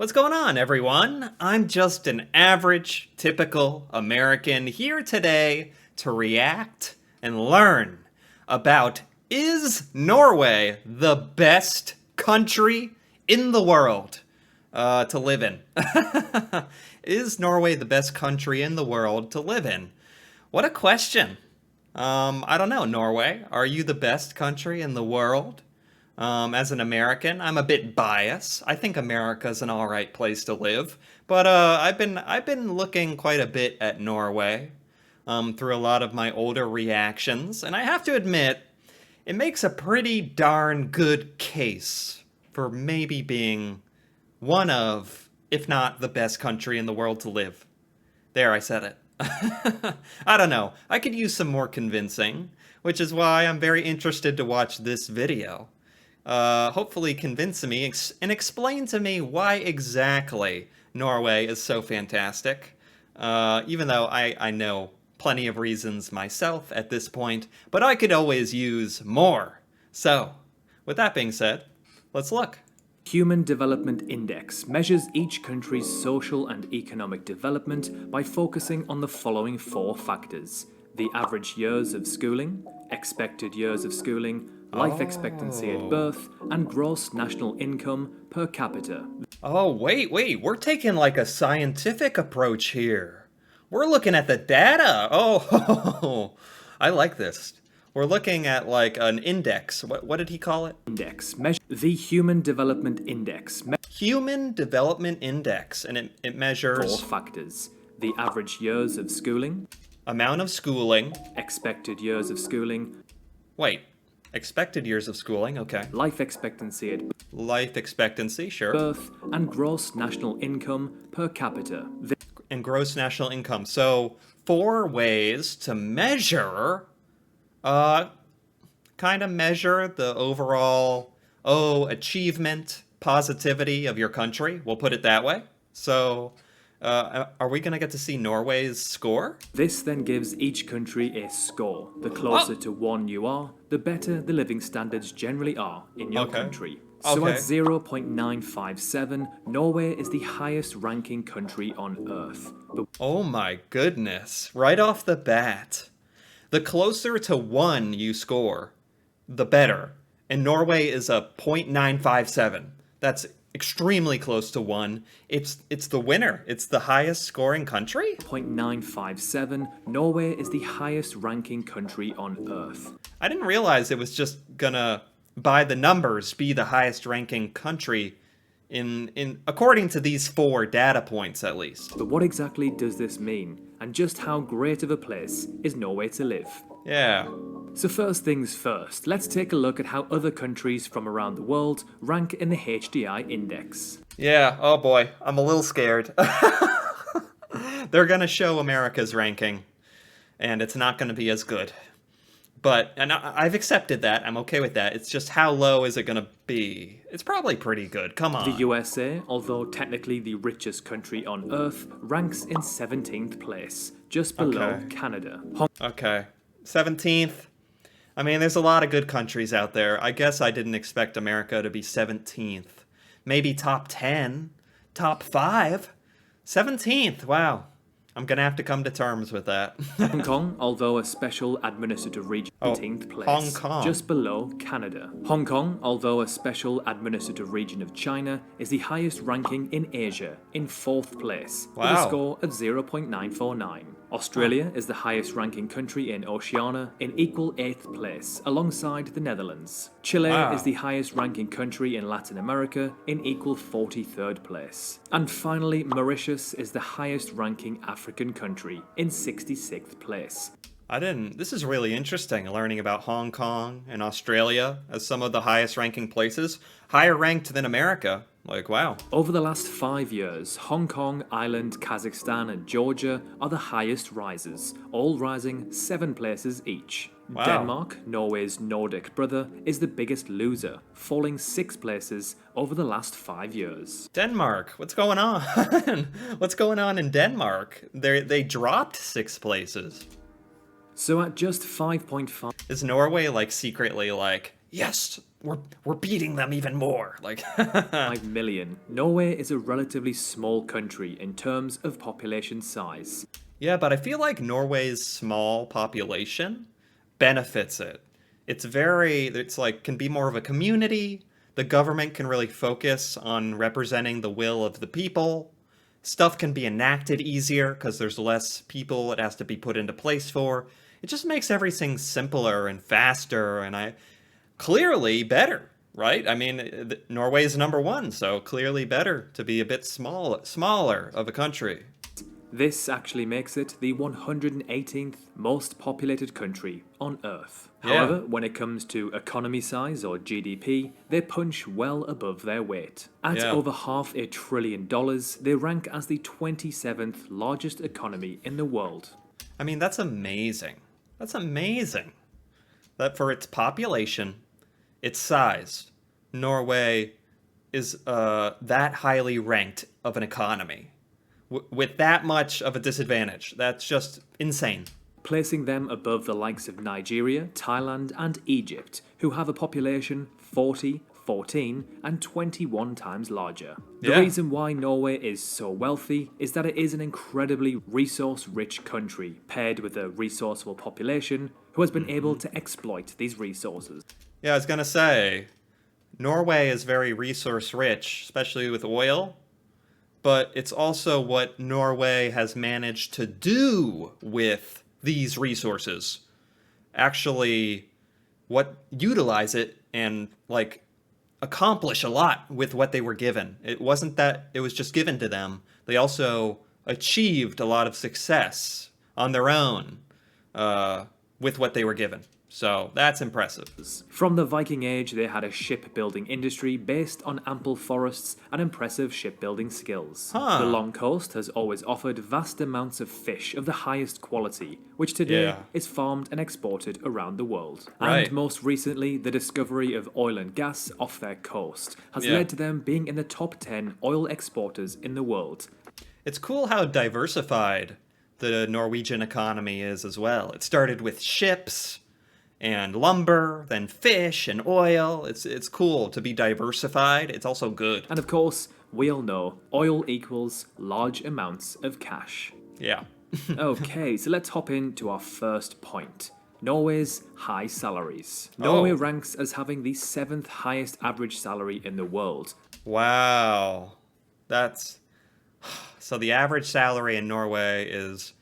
What's going on, everyone? I'm just an average, typical American here today to react and learn about, is Norway the best country in the world to live in? Is Norway the best country in the world to live in? What a question. I don't know, Norway. Are you the best country in the world? As an American, I'm a bit biased. I think America's an all right place to live, but I've been looking quite a bit at Norway through a lot of my older reactions, and I have to admit, it makes a pretty darn good case for maybe being one of, if not the best country in the world to live. There, I said it. I don't know. I could use some more convincing, which is why I'm very interested to watch this video. Hopefully convince me and explain to me why exactly Norway is so fantastic. Even though I know plenty of reasons myself at this point, but I could always use more. So, with that being said, let's look. Human Development Index measures each country's social and economic development by focusing on the following 4 factors: the average years of schooling, expected years of schooling, life expectancy at birth, and gross national income per capita. Oh, wait, we're taking like a scientific approach here. We're looking at the data. Oh, I like this. We're looking at like an index. What did he call it? Index measure the Human Development Index. Human Development Index, and it measures 4 factors: the average years of schooling, amount of schooling, expected years of schooling, expected years of schooling, okay. life expectancy at Life expectancy, sure. birth, and gross national income per capita. And gross national income. So 4 ways to measure, kind of measure the overall, achievement, positivity of your country. We'll put it that way. So, are we going to get to see Norway's score? This then gives each country a score. The closer to 1 you are, the better the living standards generally are in your country. So at 0.957, Norway is the highest ranking country on Earth. Oh my goodness. Right off the bat. The closer to 1 you score, the better. And Norway is a 0.957. That's extremely close to 1. It's the winner. It's the highest scoring country? 0.957, Norway is the highest ranking country on Earth. I didn't realize it was just gonna, by the numbers, be the highest ranking country in according to these 4 data points at least. But what exactly does this mean? And just how great of a place is Norway to live? Yeah. So first things first, let's take a look at how other countries from around the world rank in the HDI index. Yeah, oh boy, I'm a little scared. They're gonna show America's ranking, and it's not gonna be as good. And I've accepted that, I'm okay with that. It's just how low is it gonna be? It's probably pretty good, come on. The USA, although technically the richest country on Earth, ranks in 17th place, just below Canada. Okay, 17th. I mean, there's a lot of good countries out there. I guess I didn't expect America to be 17th. Maybe top 10, top 5. 17th, wow. I'm gonna have to come to terms with that. Hong Kong, although a special administrative region, 18th place, Hong Kong. just below Canada. Hong Kong, although a special administrative region of China, is the highest ranking in Asia, in 4th place, with a score of 0.949. Australia is the highest ranking country in Oceania, in equal 8th place, alongside the Netherlands. Chile is the highest ranking country in Latin America, in equal 43rd place. And finally, Mauritius is the highest ranking African country, in 66th place. This is really interesting, learning about Hong Kong and Australia as some of the highest ranking places, higher ranked than America. Like, wow. Over the last 5 years, Hong Kong, Ireland, Kazakhstan, and Georgia are the highest risers, all rising 7 places each. Wow. Denmark, Norway's Nordic brother, is the biggest loser, falling 6 places over the last 5 years. Denmark, what's going on? What's going on in Denmark? They dropped 6 places. So at just 5.5... Is Norway like secretly like, yes, we're beating them even more. Like 5 million. Norway is a relatively small country in terms of population size. Yeah, but I feel like Norway's small population benefits it. It's like can be more of a community. The government can really focus on representing the will of the people. Stuff can be enacted easier because there's less people it has to be put into place for. It just makes everything simpler and faster, and clearly better, right? I mean, Norway is number one, so clearly better to be a bit smaller of a country. This actually makes it the 118th most populated country on Earth. Yeah. However, when it comes to economy size or GDP, they punch well above their weight. At over $500 billion, they rank as the 27th largest economy in the world. I mean, that's amazing. That's amazing. That for its population, its size, Norway is that highly ranked of an economy. With that much of a disadvantage. That's just insane. Placing them above the likes of Nigeria, Thailand, and Egypt, who have a population 40, 14, and 21 times larger. The reason why Norway is so wealthy is that it is an incredibly resource-rich country, paired with a resourceful population who has been able to exploit these resources. Yeah, I was gonna say, Norway is very resource-rich, especially with oil. But it's also what Norway has managed to do with these resources. Actually, utilize it and, like, accomplish a lot with what they were given. It wasn't that it was just given to them. They also achieved a lot of success on their own with what they were given. So that's impressive. From the Viking Age, they had a shipbuilding industry based on ample forests and impressive shipbuilding skills. The long coast has always offered vast amounts of fish of the highest quality, which today is farmed and exported around the world. And most recently, the discovery of oil and gas off their coast has led to them being in the top 10 oil exporters in the world. It's cool how diversified the Norwegian economy is as well. It started with ships and lumber, then fish and oil. It's cool to be diversified. It's also good. And of course, we all know oil equals large amounts of cash. Yeah. Okay, so let's hop into our first point. Norway's high salaries. Norway ranks as having the 7th highest average salary in the world. Wow. So the average salary in Norway is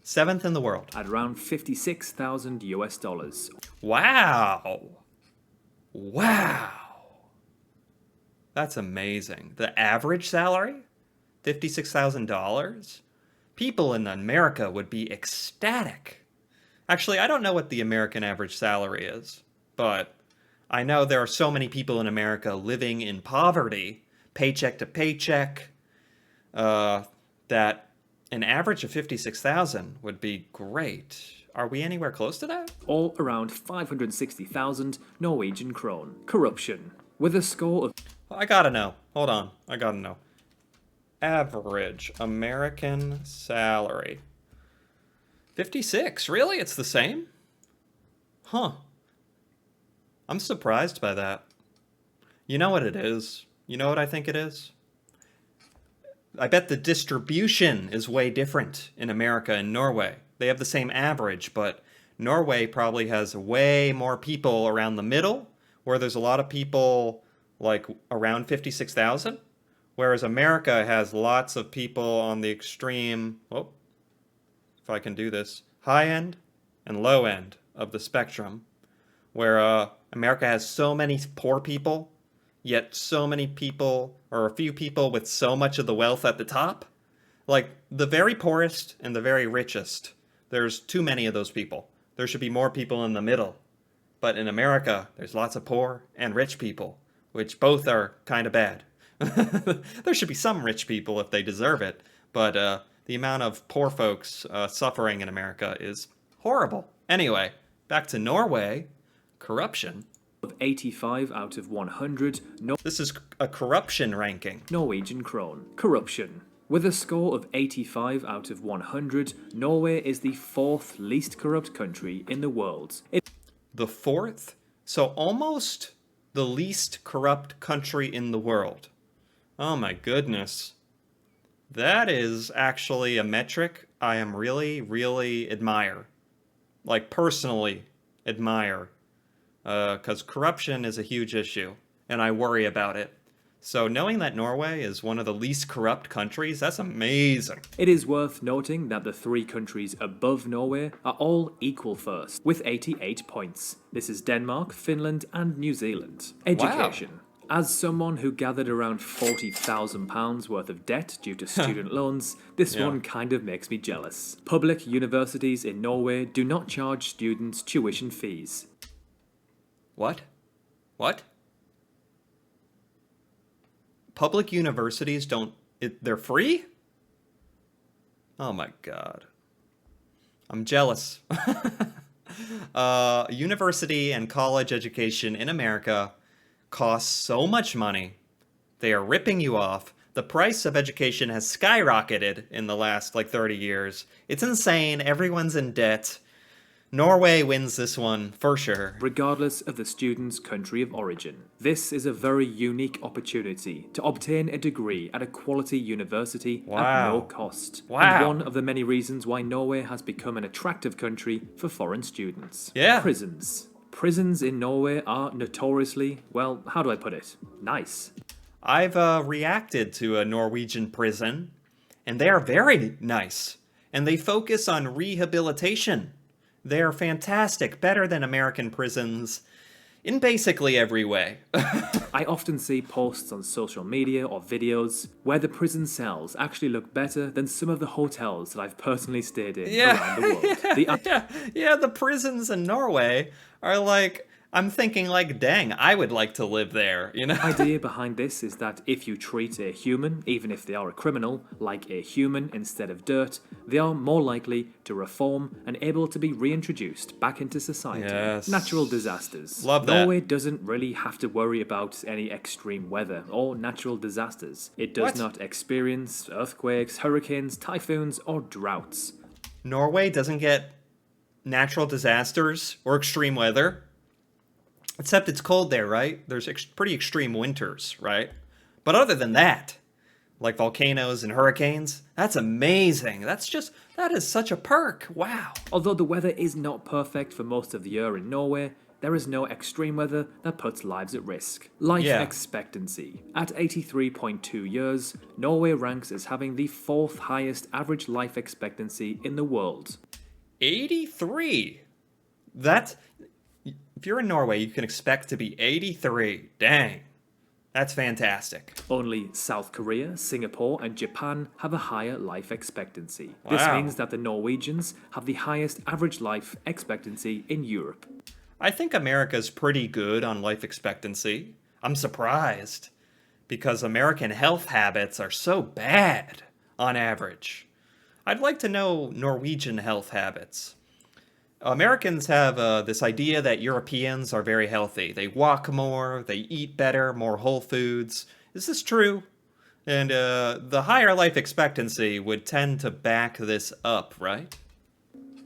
7th in the world. At around $56,000. Wow. Wow. That's amazing. The average salary? $56,000? People in America would be ecstatic. Actually, I don't know what the American average salary is, but I know there are so many people in America living in poverty, paycheck to paycheck, that an average of 56,000 would be great. Are we anywhere close to that? All around 560,000 Norwegian krone. Corruption. With a score of... I gotta know. Hold on. I gotta know. Average American salary. 56. Really? It's the same? Huh. I'm surprised by that. You know what it is? You know what I think it is? I bet the distribution is way different in America and Norway. They have the same average, but Norway probably has way more people around the middle, where there's a lot of people like around 56,000, whereas America has lots of people on the extreme, if I can do this, high end and low end of the spectrum, where America has so many poor people, yet so many people, or a few people with so much of the wealth at the top. Like, the very poorest and the very richest, there's too many of those people. There should be more people in the middle. But in America, there's lots of poor and rich people, which both are kind of bad. There should be some rich people if they deserve it, but the amount of poor folks suffering in America is horrible. Anyway, back to Norway. Corruption. Of 85 out of 100 This is a corruption ranking. Norwegian krone. Corruption. With a score of 85 out of 100, Norway is the 4th least corrupt country in the world. The 4th? So almost the least corrupt country in the world. Oh my goodness. That is actually a metric I am really, really admire. Like, personally admire. Because corruption is a huge issue, and I worry about it. So knowing that Norway is one of the least corrupt countries, that's amazing. It is worth noting that the 3 countries above Norway are all equal first, with 88 points. This is Denmark, Finland, and New Zealand. Education. Wow. As someone who gathered around £40,000 worth of debt due to student loans, this one kind of makes me jealous. Public universities in Norway do not charge students tuition fees. What? What? Public universities they're free? Oh my god. I'm jealous. University and college education in America costs so much money. They are ripping you off. The price of education has skyrocketed in the last 30 years. It's insane. Everyone's in debt. Norway wins this one, for sure. Regardless of the student's country of origin. This is a very unique opportunity to obtain a degree at a quality university at no cost. And one of the many reasons why Norway has become an attractive country for foreign students. Yeah. Prisons. Prisons in Norway are notoriously, well, how do I put it? Nice. I've reacted to a Norwegian prison, and they are very nice. And they focus on rehabilitation. They're fantastic, better than American prisons in basically every way. I often see posts on social media or videos where the prison cells actually look better than some of the hotels that I've personally stayed in around the world. The prisons in Norway are I'm thinking dang, I would like to live there, you know? The idea behind this is that if you treat a human, even if they are a criminal, like a human instead of dirt, they are more likely to reform and able to be reintroduced back into society. Yes. Natural disasters. Love that. Norway doesn't really have to worry about any extreme weather or natural disasters. It does not experience earthquakes, hurricanes, typhoons, or droughts. Norway doesn't get natural disasters or extreme weather. Except it's cold there, right? There's pretty extreme winters, right? But other than that, like volcanoes and hurricanes, that's amazing. That is such a perk. Wow. Although the weather is not perfect for most of the year in Norway, there is no extreme weather that puts lives at risk. Life expectancy. At 83.2 years, Norway ranks as having the 4th highest average life expectancy in the world. 83? If you're in Norway, you can expect to be 83. Dang. That's fantastic. Only South Korea, Singapore, and Japan have a higher life expectancy. Wow. This means that the Norwegians have the highest average life expectancy in Europe. I think America's pretty good on life expectancy. I'm surprised, because American health habits are so bad on average. I'd like to know Norwegian health habits. Americans have this idea that Europeans are very healthy. They walk more, they eat better, more whole foods. Is this true? And the higher life expectancy would tend to back this up, right?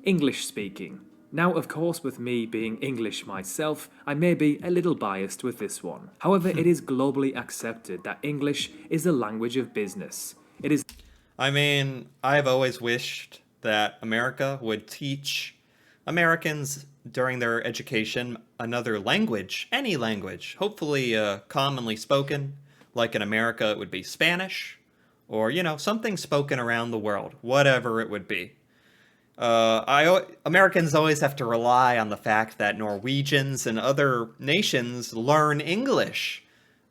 English speaking. Now, of course, with me being English myself, I may be a little biased with this one. However, it is globally accepted that English is the language of business. It is... I've always wished that America would teach Americans during their education another language, any language, hopefully commonly spoken. Like in America, it would be Spanish, or, something spoken around the world, whatever it would be. Americans always have to rely on the fact that Norwegians and other nations learn English,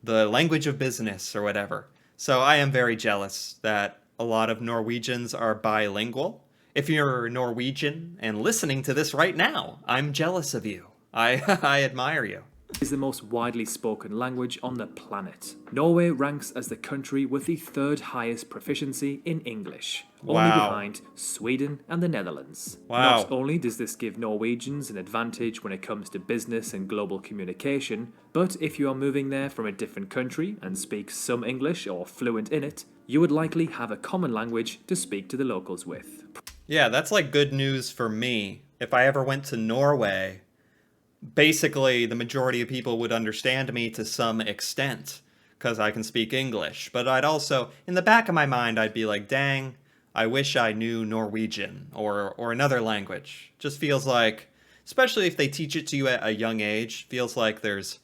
the language of business or whatever. So I am very jealous that a lot of Norwegians are bilingual. If you're Norwegian and listening to this right now, I'm jealous of you. I admire you. Is the most widely spoken language on the planet. Norway ranks as the country with the 3rd highest proficiency in English, only behind Sweden and the Netherlands. Wow. Not only does this give Norwegians an advantage when it comes to business and global communication, but if you are moving there from a different country and speak some English or fluent in it, you would likely have a common language to speak to the locals with. Yeah, that's like good news for me. If I ever went to Norway, basically the majority of people would understand me to some extent because I can speak English. But I'd also, in the back of my mind, I'd be like, dang, I wish I knew Norwegian or another language. Just feels like, especially if they teach it to you at a young age, feels like there's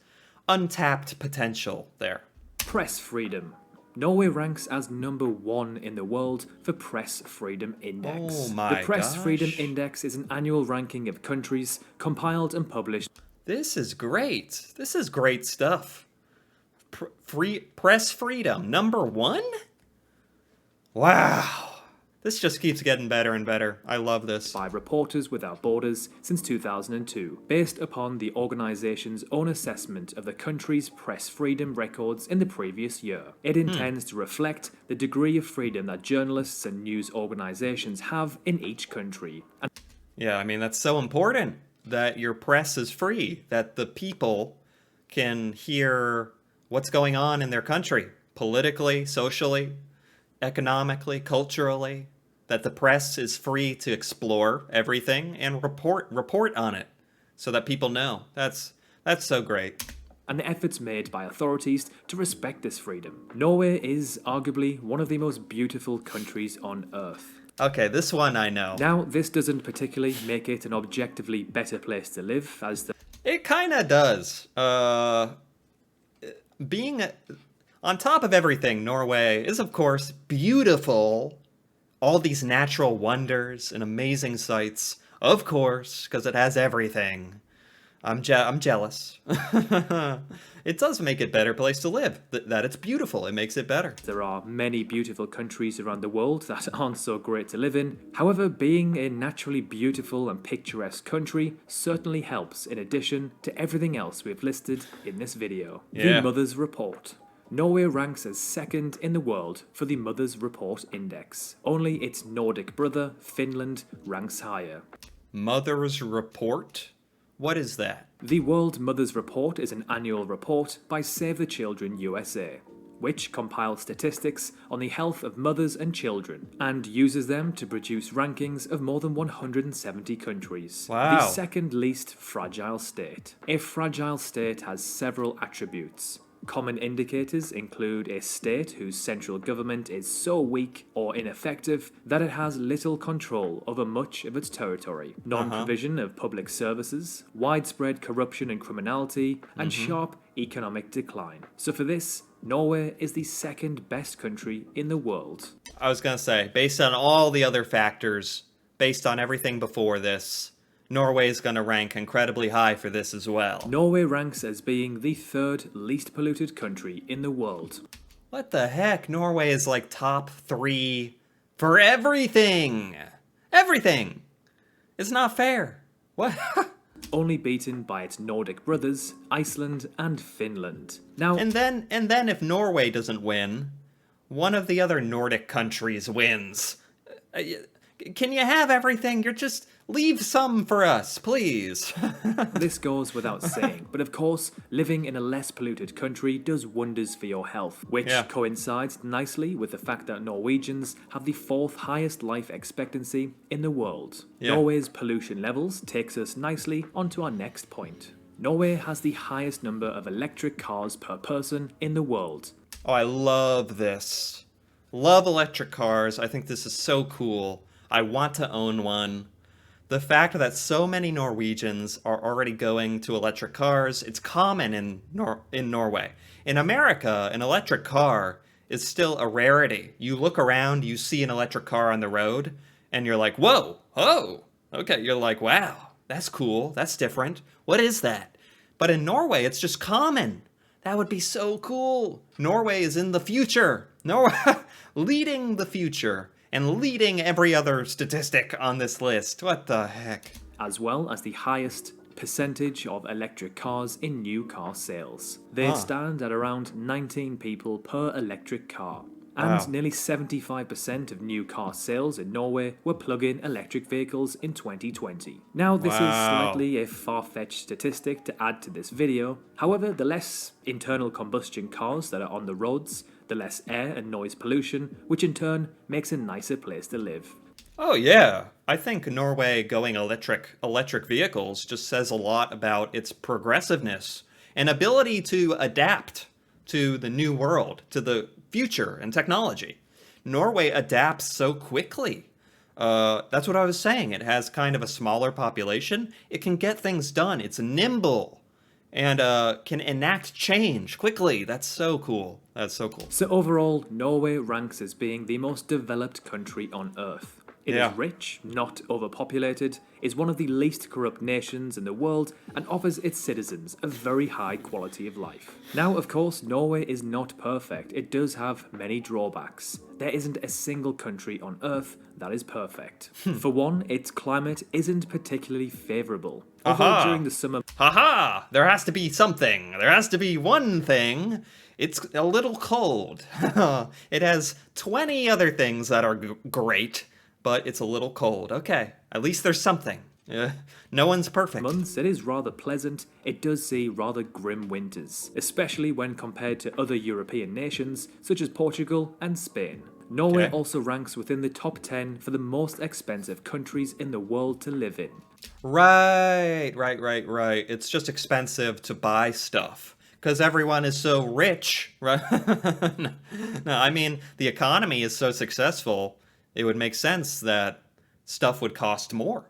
untapped potential there. Press freedom. Norway ranks as #1 in the world for Press Freedom Index. Oh my The Press gosh. Freedom Index is an annual ranking of countries compiled and published. This is great. This is great stuff. Press freedom, #1? Wow. This just keeps getting better and better. I love this. By Reporters Without Borders since 2002, based upon the organization's own assessment of the country's press freedom records in the previous year. It intends to reflect the degree of freedom that journalists and news organizations have in each country. And yeah, I mean, that's so important that your press is free, that the people can hear what's going on in their country, politically, socially, economically, culturally, that the press is free to explore everything and report on it so that people know. That's so great. And the efforts made by authorities to respect this freedom. Norway is arguably one of the most beautiful countries on Earth. Okay, this one I know. Now, this doesn't particularly make it an objectively better place to live, as the It kind of does. Being on top of everything, Norway is, of course, beautiful. All these natural wonders and amazing sights, of course, because it has everything. I'm jealous. It does make it a better place to live. That it's beautiful, it makes it better. There are many beautiful countries around the world that aren't so great to live in. However, being a naturally beautiful and picturesque country certainly helps, in addition to everything else we've listed in this video. Yeah. The Mother's Report. Norway ranks as second in the world for the Mother's Report Index. Only its Nordic brother, Finland, ranks higher. Mother's Report? What is that? The World Mother's Report is an annual report by Save the Children USA, which compiles statistics on the health of mothers and children and uses them to produce rankings of more than 170 countries. Wow. The second least fragile state. A fragile state has several attributes. Common indicators include a state whose central government is so weak or ineffective that it has little control over much of its territory, non-provision of public services, widespread corruption and criminality, and sharp economic decline. So for this, Norway is the second best country in the world. I was going to say, based on all the other factors, based on everything before this, Norway's going to rank incredibly high for this as well. Norway ranks as being the third least polluted country in the world. What the heck? Norway is like top 3 for everything. Everything. It's not fair. What? Only beaten by its Nordic brothers, Iceland and Finland. Now, And then if Norway doesn't win, one of the other Nordic countries wins. Can you have everything? You're just leave some for us, please. this goes without saying, but of course, living in a less polluted country does wonders for your health, which coincides nicely with the fact that Norwegians have the 4th highest life expectancy in the world. Yeah. Norway's pollution levels takes us nicely onto our next point. Norway has the highest number of electric cars per person in the world. Oh, I love this. Love electric cars. I think this is so cool. I want to own one. The fact that so many Norwegians are already going to electric cars, it's common in Norway. In America, an electric car is still a rarity. You look around, you see an electric car on the road, and you're like, whoa, oh, okay. You're like, wow, that's cool, that's different. What is that? But in Norway, it's just common. That would be so cool. Norway is in the future. Norway leading the future. And leading every other statistic on this list. What the heck? As well as the highest percentage of electric cars in new car sales. They stand at around 19 people per electric car. And nearly 75% of new car sales in Norway were plug-in electric vehicles in 2020. Now, this is slightly a far-fetched statistic to add to this video. However, the less internal combustion cars that are on the roads, the less air and noise pollution, which in turn makes a nicer place to live. Oh yeah, I think Norway going electric vehicles just says a lot about its progressiveness and ability to adapt to the new world, to the future and technology. Norway adapts so quickly. That's what I was saying. It has kind of a smaller population. It can get things done. It's nimble and can enact change quickly. That's so cool. That's so cool. So overall, Norway ranks as being the most developed country on Earth. It Yeah. is rich, not overpopulated, is one of the least corrupt nations in the world, and offers its citizens a very high quality of life. Now, of course, Norway is not perfect. It does have many drawbacks. There isn't a single country on Earth that is perfect. For one, its climate isn't particularly favourable. Although Aha! during the summer Haha! There has to be something. There has to be one thing. It's a little cold. It has 20 other things that are great, but it's a little cold. Okay, at least there's something. No one's perfect. months, it is rather pleasant. It does see rather grim winters, especially when compared to other European nations such as Portugal and Spain. Norway Okay. also ranks within the top 10 for the most expensive countries in the world to live in. Right. It's just expensive to buy stuff because everyone is so rich, right? No, I mean, the economy is so successful, it would make sense that stuff would cost more.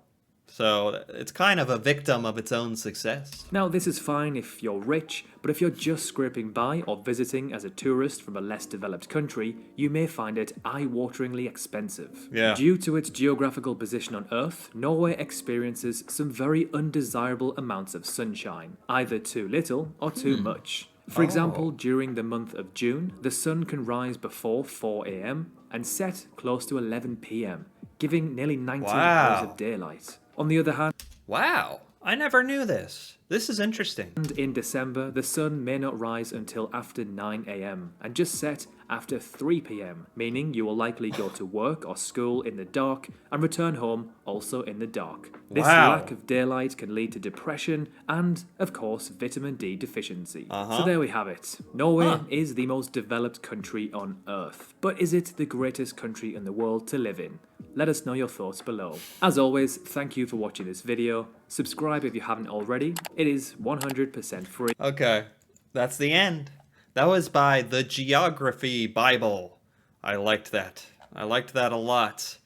So it's kind of a victim of its own success. Now, this is fine if you're rich, but if you're just scraping by or visiting as a tourist from a less developed country, you may find it eye-wateringly expensive. Yeah. Due to its geographical position on Earth, Norway experiences some very undesirable amounts of sunshine, either too little or too much. For example, during the month of June, the sun can rise before 4 a.m. and set close to 11 p.m., giving nearly 19 hours Wow. of daylight. On the other hand, Wow, I never knew this. This is interesting. in December, the sun may not rise until after 9 a.m. and just set after 3 p.m., meaning you will likely go to work or school in the dark and return home also in the dark. This Wow. lack of daylight can lead to depression and, of course, vitamin D deficiency. So there we have it. Norway is the most developed country on Earth. But is it the greatest country in the world to live in? Let us know your thoughts below. As always, thank you for watching this video. Subscribe if you haven't already. It is 100% free. Okay, that's the end. That was by the Geography Bible. I liked that. I liked that a lot.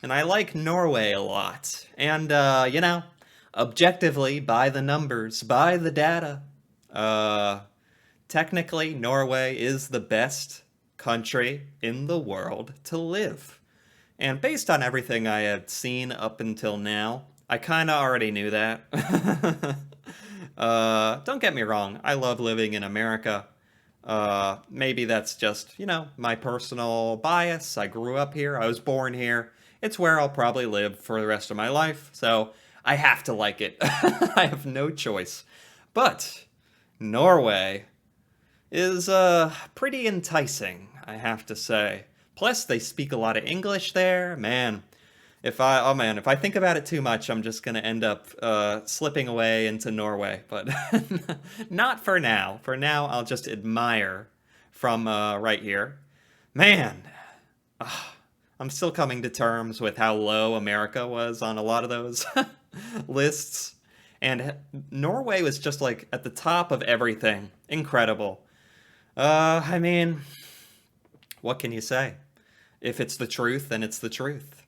And I like Norway a lot. And, objectively, by the numbers, by the data, technically, Norway is the best country in the world to live. And based on everything I had seen up until now, I kind of already knew that. Don't get me wrong, I love living in America. Maybe that's just, my personal bias. I grew up here, I was born here. It's where I'll probably live for the rest of my life, so I have to like it. I have no choice. But Norway is pretty enticing, I have to say. Plus, they speak a lot of English there. Man, if I think about it too much, I'm just gonna end up slipping away into Norway. But not for now. For now, I'll just admire from right here. Man, I'm still coming to terms with how low America was on a lot of those lists. And Norway was just like at the top of everything. Incredible. I mean, what can you say? If it's the truth, then it's the truth.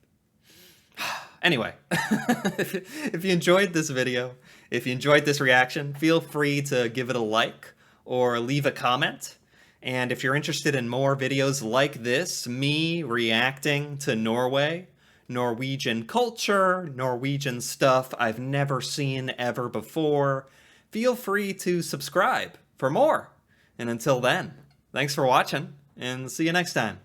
Anyway, if you enjoyed this video, if you enjoyed this reaction, feel free to give it a like or leave a comment. And if you're interested in more videos like this, me reacting to Norway, Norwegian culture, Norwegian stuff I've never seen ever before, feel free to subscribe for more. And until then, thanks for watching, and see you next time.